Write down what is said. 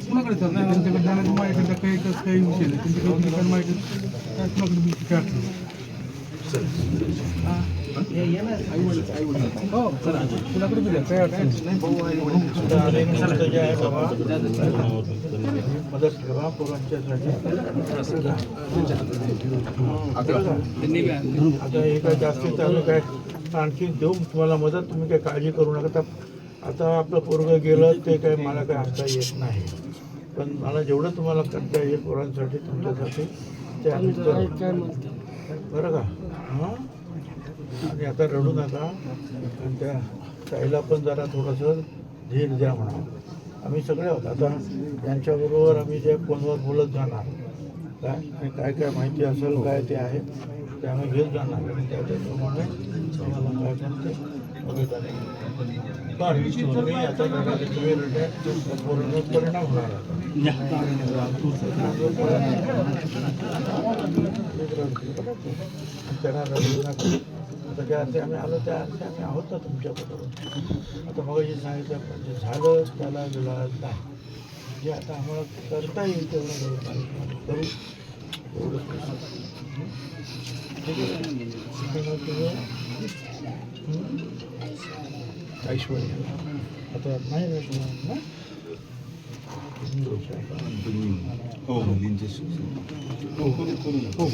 कुणाकडे चाललं त्यांच्याकडे जाण्याची माझ्याकडे काही काही विषय नाही त्यांच्याकडे माहिती काय कुणाकडे भीती काय कुणाकडे बी द्या काय अडचण मदत ठेवा पोरांच्यासाठी. आता हे काय जास्तीत आम्ही काय आणखी देऊ तुम्हाला मदत, तुम्ही काय काळजी करू नका. आता आपलं पोरगं गेलं ते काय मला काय आणता येत नाही, पण मला जेवढं तुम्हाला करता येईल पोरांसाठी तुमच्यासाठी ते आम्ही करू. बरं का? हां. आणि आता रडू नका आणि त्या ताईला पण जरा थोडंसं धीर द्या म्हणा. आम्ही सगळे आहोत. आता यांच्याबरोबर आम्ही जे फोनवर बोलत जाणार काय आणि काय काय माहिती असेल काय ते आहे ते आम्ही घेत जाणार आणि त्याप्रमाणे तुम्हाला काय करते बघत आले. पण तुम्ही आता तुम्ही पूर्ण परिणाम होणार त्यांना रडू नका. आता ज्या अर्थी आम्ही आलो त्या अर्थी आम्ही आहोत ना तुमच्याबरोबर. आता मग जे सांगितलं जे झालं त्याला विलाज नाही, जे आता आम्हाला करता येईल तेवढं करू. ऐश्वर्या आता नाही ना हो मुलींचे हो